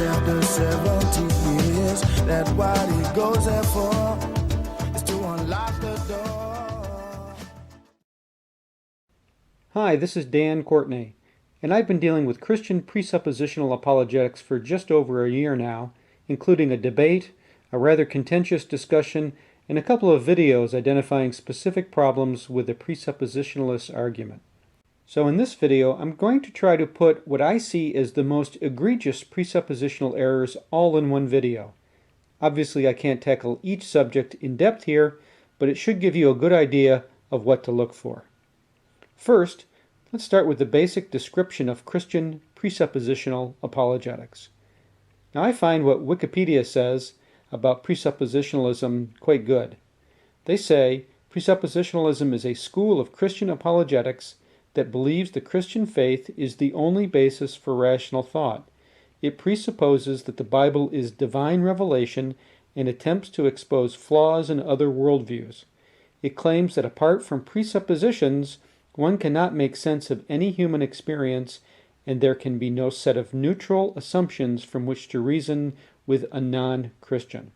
after 70 years. That's what he goes there for, is to unlock the door. Hi, this is Dan Courtney, and I've been dealing with Christian presuppositional apologetics for just over a year now, including a debate, a rather contentious discussion, and a couple of videos identifying specific problems with the presuppositionalist argument. So in this video, I'm going to try to put what I see as the most egregious presuppositional errors all in one video. Obviously, I can't tackle each subject in depth here, but it should give you a good idea of what to look for. First, let's start with the basic description of Christian presuppositional apologetics. Now, I find what Wikipedia says about presuppositionalism quite good. They say, presuppositionalism is a school of Christian apologetics that believes the Christian faith is the only basis for rational thought. It presupposes that the Bible is divine revelation and attempts to expose flaws in other worldviews. It claims that apart from presuppositions, one cannot make sense of any human experience, and there can be no set of neutral assumptions from which to reason with a non-Christian.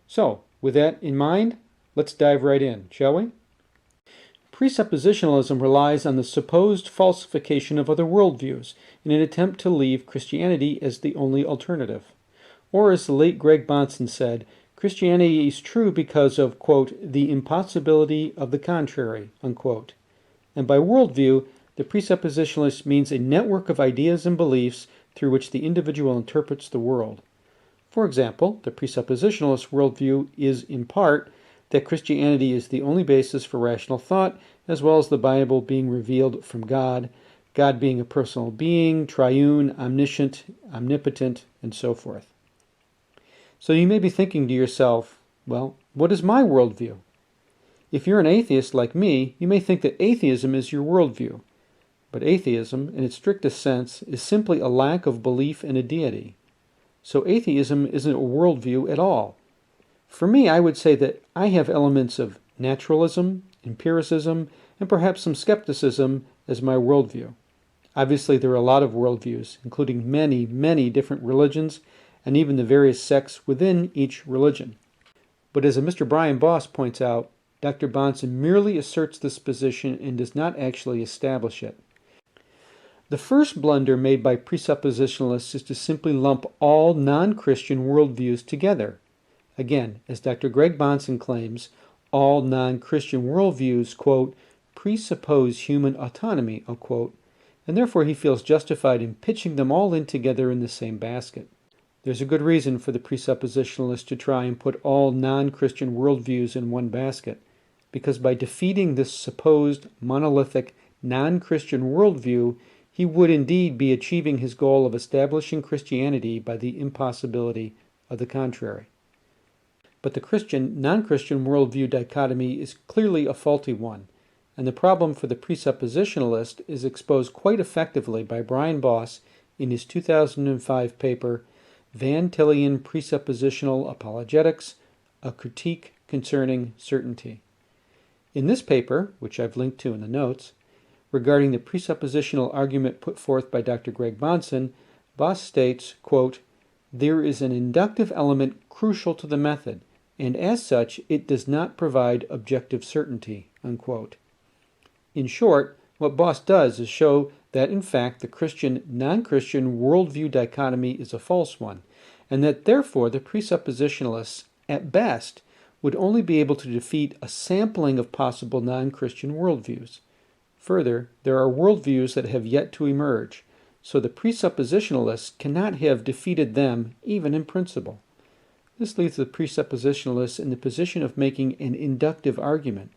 So, with that in mind, let's dive right in, shall we? Presuppositionalism relies on the supposed falsification of other worldviews in an attempt to leave Christianity as the only alternative. Or as the late Greg Bahnsen said, Christianity is true because of, quote, the impossibility of the contrary, unquote. And by worldview, the presuppositionalist means a network of ideas and beliefs through which the individual interprets the world. For example, the presuppositionalist worldview is, in part, that Christianity is the only basis for rational thought, as well as the Bible being revealed from God, God being a personal being, triune, omniscient, omnipotent, and so forth. So you may be thinking to yourself, well, what is my worldview? If you're an atheist like me, you may think that atheism is your worldview. But atheism, in its strictest sense, is simply a lack of belief in a deity. So atheism isn't a worldview at all. For me, I would say that I have elements of naturalism, empiricism, and perhaps some skepticism as my worldview. Obviously, there are a lot of worldviews, including many, many different religions, and even the various sects within each religion. But as Mr. Brian Boss points out, Dr. Bahnsen merely asserts this position and does not actually establish it. The first blunder made by presuppositionalists is to simply lump all non-Christian worldviews together. Again, as Dr. Greg Bahnsen claims, all non-Christian worldviews, quote, presuppose human autonomy, unquote, and therefore he feels justified in pitching them all in together in the same basket. There's a good reason for the presuppositionalist to try and put all non-Christian worldviews in one basket, because by defeating this supposed monolithic non-Christian worldview, he would indeed be achieving his goal of establishing Christianity by the impossibility of the contrary. But the Christian-non-Christian worldview dichotomy is clearly a faulty one, and the problem for the presuppositionalist is exposed quite effectively by Brian Boss in his 2005 paper, Van Tillian Presuppositional Apologetics, A Critique Concerning Certainty. In this paper, which I've linked to in the notes, regarding the presuppositional argument put forth by Dr. Greg Bahnsen, Boss states, quote, there is an inductive element crucial to the method, and as such, it does not provide objective certainty, unquote. In short, what Boss does is show that, in fact, the Christian-non-Christian worldview dichotomy is a false one, and that, therefore, the presuppositionalists, at best, would only be able to defeat a sampling of possible non-Christian worldviews. Further, there are worldviews that have yet to emerge, so the presuppositionalists cannot have defeated them even in principle. This leaves the presuppositionalists in the position of making an inductive argument.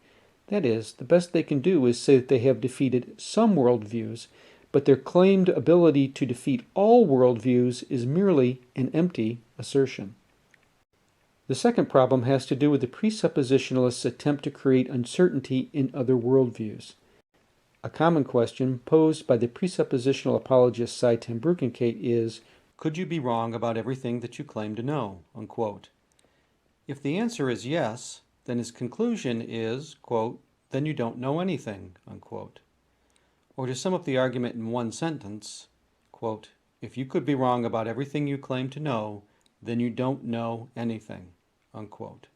That is, the best they can do is say that they have defeated some worldviews, but their claimed ability to defeat all worldviews is merely an empty assertion. The second problem has to do with the presuppositionalists' attempt to create uncertainty in other worldviews. A common question posed by the presuppositional apologist Cy ten Bruggencate is, could you be wrong about everything that you claim to know, unquote? If the answer is yes, then his conclusion is, quote, then you don't know anything, unquote. Or to sum up the argument in one sentence, quote, If you could be wrong about everything you claim to know, then you don't know anything, unquote.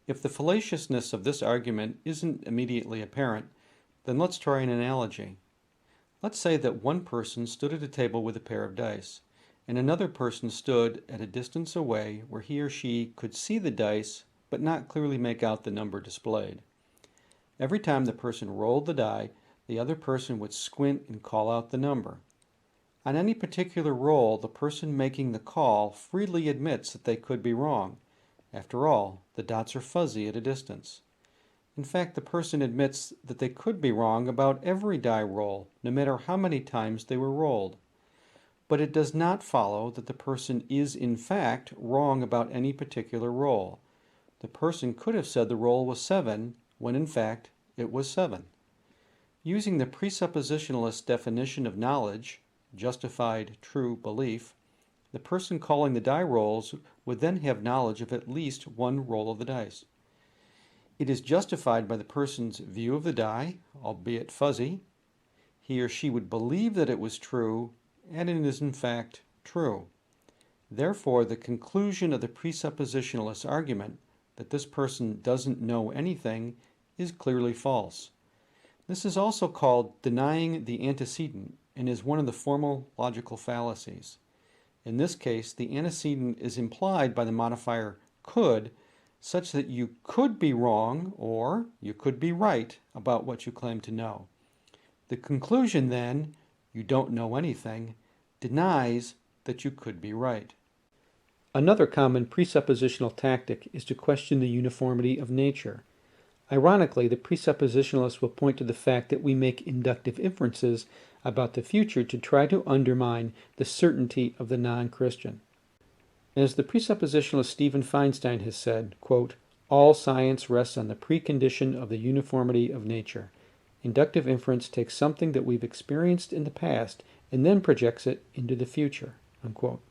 If the fallaciousness of this argument isn't immediately apparent, then let's try an analogy. Let's say that one person stood at a table with a pair of dice, and another person stood at a distance away where he or she could see the dice but not clearly make out the number displayed. Every time the person rolled the die, the other person would squint and call out the number. On any particular roll, the person making the call freely admits that they could be wrong. After all, the dots are fuzzy at a distance. In fact, the person admits that they could be wrong about every die roll, no matter how many times they were rolled. But it does not follow that the person is in fact wrong about any particular roll. The person could have said the roll was 7, when in fact it was 7. Using the presuppositionalist definition of knowledge, justified true belief, the person calling the die rolls would then have knowledge of at least one roll of the dice. It is justified by the person's view of the die, albeit fuzzy. He or she would believe that it was true, and it is in fact true. Therefore, the conclusion of the presuppositionalist argument that this person doesn't know anything is clearly false. This is also called denying the antecedent and is one of the formal logical fallacies. In this case, the antecedent is implied by the modifier could, such that you could be wrong or you could be right about what you claim to know. The conclusion then, you don't know anything, denies that you could be right. Another common presuppositional tactic is to question the uniformity of nature. Ironically, the presuppositionalists will point to the fact that we make inductive inferences about the future to try to undermine the certainty of the non-Christian. As the presuppositionalist Stephen Feinstein has said, quote, all science rests on the precondition of the uniformity of nature. Inductive inference takes something that we've experienced in the past and then projects it into the future, unquote.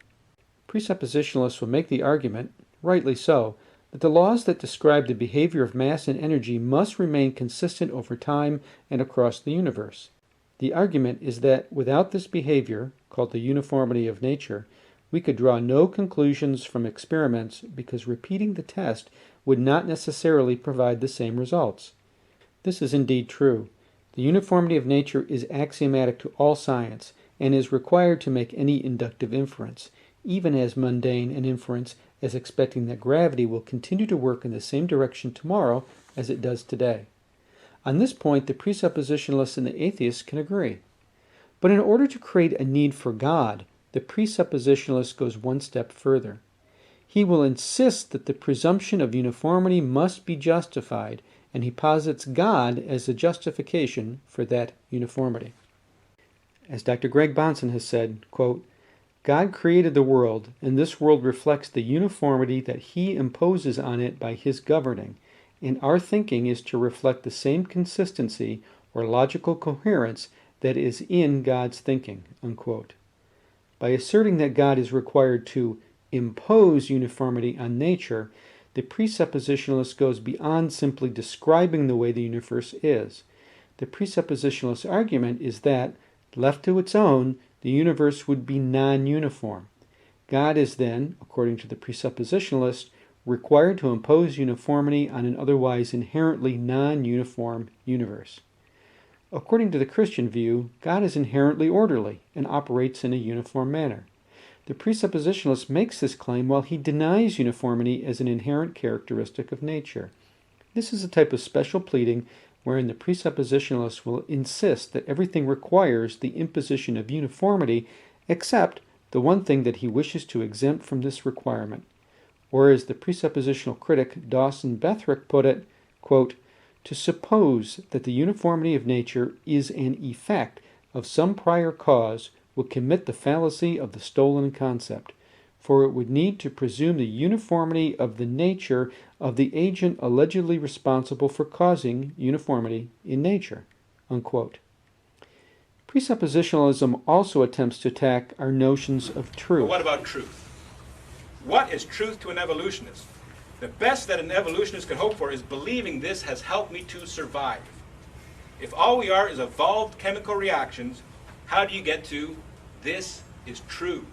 Presuppositionalists will make the argument, rightly so, that the laws that describe the behavior of mass and energy must remain consistent over time and across the universe. The argument is that without this behavior, called the uniformity of nature, we could draw no conclusions from experiments because repeating the test would not necessarily provide the same results. This is indeed true. The uniformity of nature is axiomatic to all science and is required to make any inductive inference, even as mundane an inference as expecting that gravity will continue to work in the same direction tomorrow as it does today. On this point, the presuppositionalists and the atheists can agree. But in order to create a need for God, the presuppositionalist goes one step further. He will insist that the presumption of uniformity must be justified, and he posits God as the justification for that uniformity. As Dr. Greg Bahnsen has said, quote, God created the world, and this world reflects the uniformity that he imposes on it by his governing, and our thinking is to reflect the same consistency or logical coherence that is in God's thinking, unquote. By asserting that God is required to impose uniformity on nature, the presuppositionalist goes beyond simply describing the way the universe is. The presuppositionalist argument is that, left to its own, the universe would be non-uniform. God is then, according to the presuppositionalist, required to impose uniformity on an otherwise inherently non-uniform universe. According to the Christian view, God is inherently orderly and operates in a uniform manner. The presuppositionalist makes this claim while he denies uniformity as an inherent characteristic of nature. This is a type of special pleading wherein the presuppositionalist will insist that everything requires the imposition of uniformity except the one thing that he wishes to exempt from this requirement. Or as the presuppositional critic Dawson Bethrick put it, quote, to suppose that the uniformity of nature is an effect of some prior cause would commit the fallacy of the stolen concept, for it would need to presume the uniformity of the nature of the agent allegedly responsible for causing uniformity in nature, unquote. Presuppositionalism also attempts to attack our notions of truth. But what about truth? What is truth to an evolutionist? The best that an evolutionist can hope for is believing this has helped me to survive. If all we are is evolved chemical reactions, how do you get to this is true.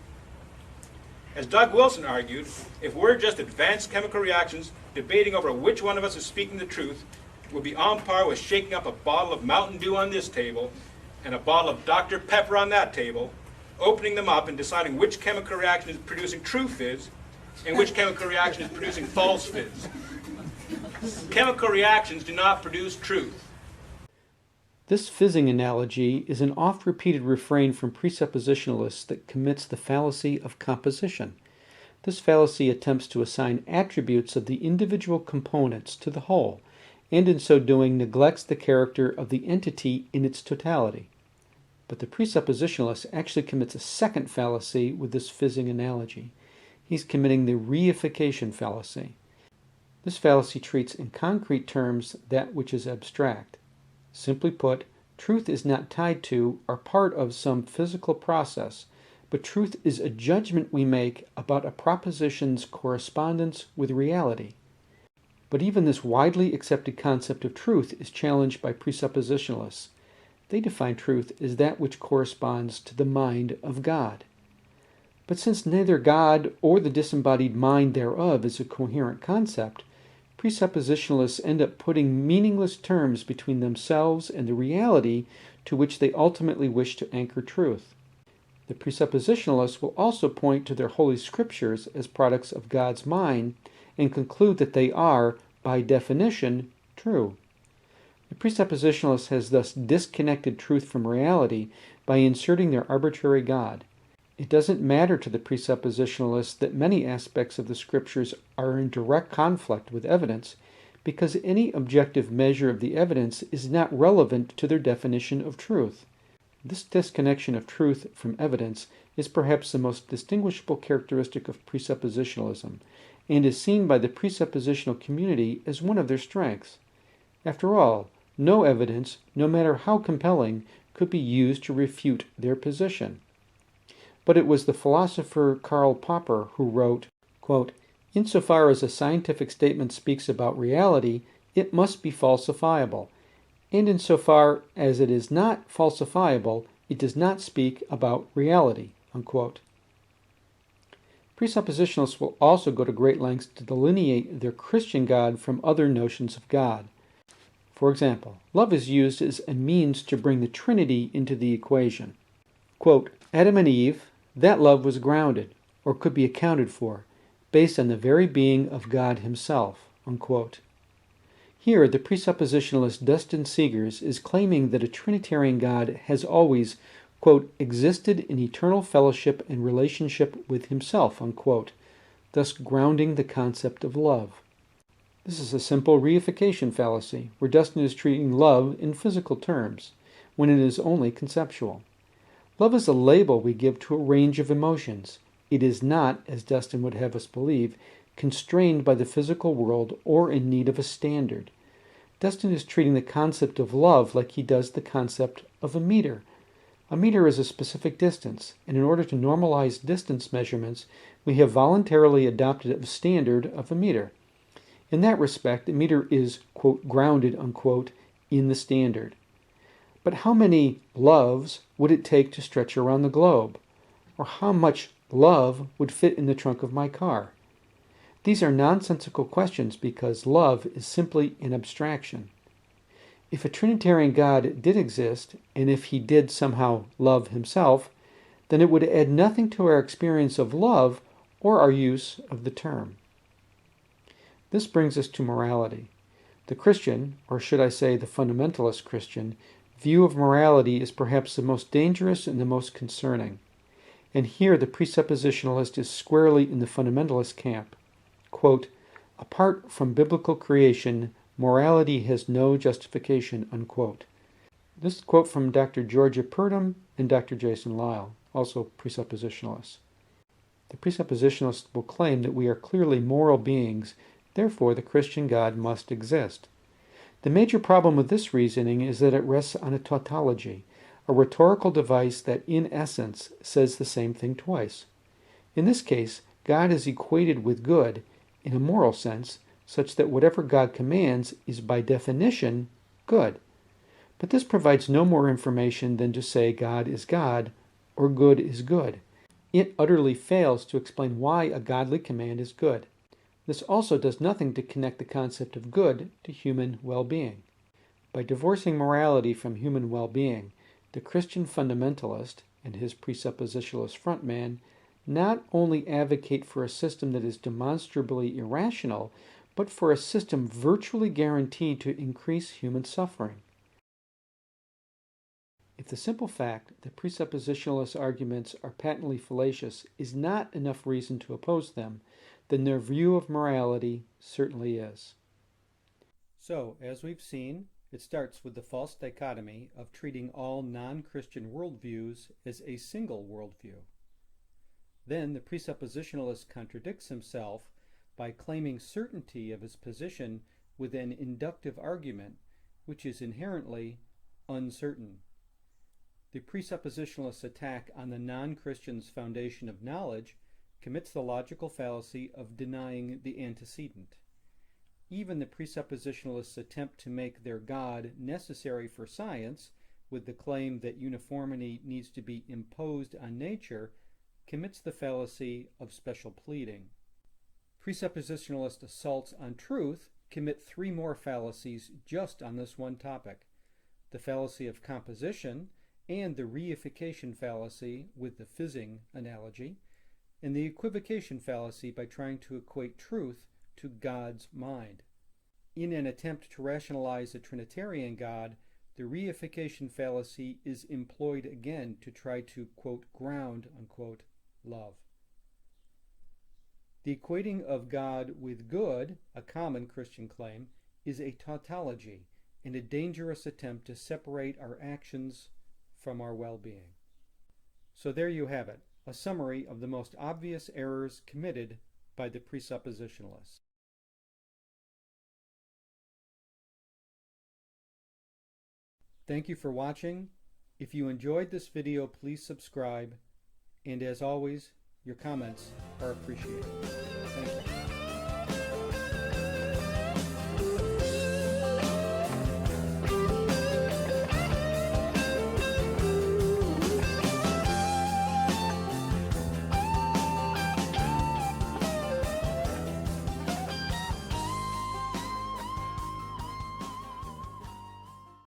As Doug Wilson argued, if we're just advanced chemical reactions debating over which one of us is speaking the truth, we'll be on par with shaking up a bottle of Mountain Dew on this table and a bottle of Dr. Pepper on that table, opening them up and deciding which chemical reaction is producing true fizz and which chemical reaction is producing false fizz. Chemical reactions do not produce truth. This fizzing analogy is an oft-repeated refrain from presuppositionalists that commits the fallacy of composition. This fallacy attempts to assign attributes of the individual components to the whole, and in so doing neglects the character of the entity in its totality. But the presuppositionalist actually commits a second fallacy with this fizzing analogy. He's committing the reification fallacy. This fallacy treats in concrete terms that which is abstract. Simply put, truth is not tied to or part of some physical process, but truth is a judgment we make about a proposition's correspondence with reality. But even this widely accepted concept of truth is challenged by presuppositionalists. They define truth as that which corresponds to the mind of God. But since neither God or the disembodied mind thereof is a coherent concept, presuppositionalists end up putting meaningless terms between themselves and the reality to which they ultimately wish to anchor truth. The presuppositionalists will also point to their holy scriptures as products of God's mind and conclude that they are, by definition, true. The presuppositionalist has thus disconnected truth from reality by inserting their arbitrary God. It doesn't matter to the presuppositionalist that many aspects of the scriptures are in direct conflict with evidence, because any objective measure of the evidence is not relevant to their definition of truth. This disconnection of truth from evidence is perhaps the most distinguishable characteristic of presuppositionalism, and is seen by the presuppositional community as one of their strengths. After all, no evidence, no matter how compelling, could be used to refute their position. But it was the philosopher Karl Popper who wrote, quote, "Insofar as a scientific statement speaks about reality, it must be falsifiable, and insofar as it is not falsifiable, it does not speak about reality." Unquote. Presuppositionalists will also go to great lengths to delineate their Christian God from other notions of God. For example, love is used as a means to bring the Trinity into the equation. Quote, "Adam and Eve, that love was grounded, or could be accounted for, based on the very being of God himself." Unquote. Here, the presuppositionalist Dustin Segers is claiming that a Trinitarian God has always, quote, "existed in eternal fellowship and relationship with himself," unquote, thus grounding the concept of love. This is a simple reification fallacy, where Dustin is treating love in physical terms, when it is only conceptual. Love is a label we give to a range of emotions. It is not, as Dustin would have us believe, constrained by the physical world or in need of a standard. Dustin is treating the concept of love like he does the concept of a meter. A meter is a specific distance, and in order to normalize distance measurements, we have voluntarily adopted a standard of a meter. In that respect, a meter is, quote, "grounded," unquote, in the standard. But how many loves would it take to stretch around the globe? Or how much love would fit in the trunk of my car? These are nonsensical questions because love is simply an abstraction. If a Trinitarian God did exist, and if he did somehow love himself, then it would add nothing to our experience of love or our use of the term. This brings us to morality. The Christian, or should I say the fundamentalist Christian, view of morality is perhaps the most dangerous and the most concerning. And here the presuppositionalist is squarely in the fundamentalist camp. Quote, "Apart from biblical creation, morality has no justification," unquote. This is a quote from Dr. Georgia Purdom and Dr. Jason Lyle, also presuppositionalists. The presuppositionalists will claim that we are clearly moral beings, therefore the Christian God must exist. The major problem with this reasoning is that it rests on a tautology, a rhetorical device that in essence says the same thing twice. In this case, God is equated with good in a moral sense, such that whatever God commands is by definition good. But this provides no more information than to say God is God or good is good. It utterly fails to explain why a godly command is good. This also does nothing to connect the concept of good to human well-being. By divorcing morality from human well-being, the Christian fundamentalist and his presuppositionalist frontman not only advocate for a system that is demonstrably irrational, but for a system virtually guaranteed to increase human suffering. If the simple fact that presuppositionalist arguments are patently fallacious is not enough reason to oppose them, then their view of morality certainly is. So, as we've seen, it starts with the false dichotomy of treating all non-Christian worldviews as a single worldview. Then the presuppositionalist contradicts himself by claiming certainty of his position with an inductive argument, which is inherently uncertain. The presuppositionalist's attack on the non-Christian's foundation of knowledge commits the logical fallacy of denying the antecedent. Even the presuppositionalists' attempt to make their God necessary for science, with the claim that uniformity needs to be imposed on nature, commits the fallacy of special pleading. Presuppositionalist assaults on truth commit three more fallacies just on this one topic: the fallacy of composition, and the reification fallacy with the fizzing analogy, and the equivocation fallacy by trying to equate truth to God's mind. In an attempt to rationalize a Trinitarian God, the reification fallacy is employed again to try to, quote, ground, unquote, love. The equating of God with good, a common Christian claim, is a tautology and a dangerous attempt to separate our actions from our well-being. So there you have it, a summary of the most obvious errors committed by the presuppositionalists. Thank you for watching. If you enjoyed this video, please subscribe. And as always, your comments are appreciated.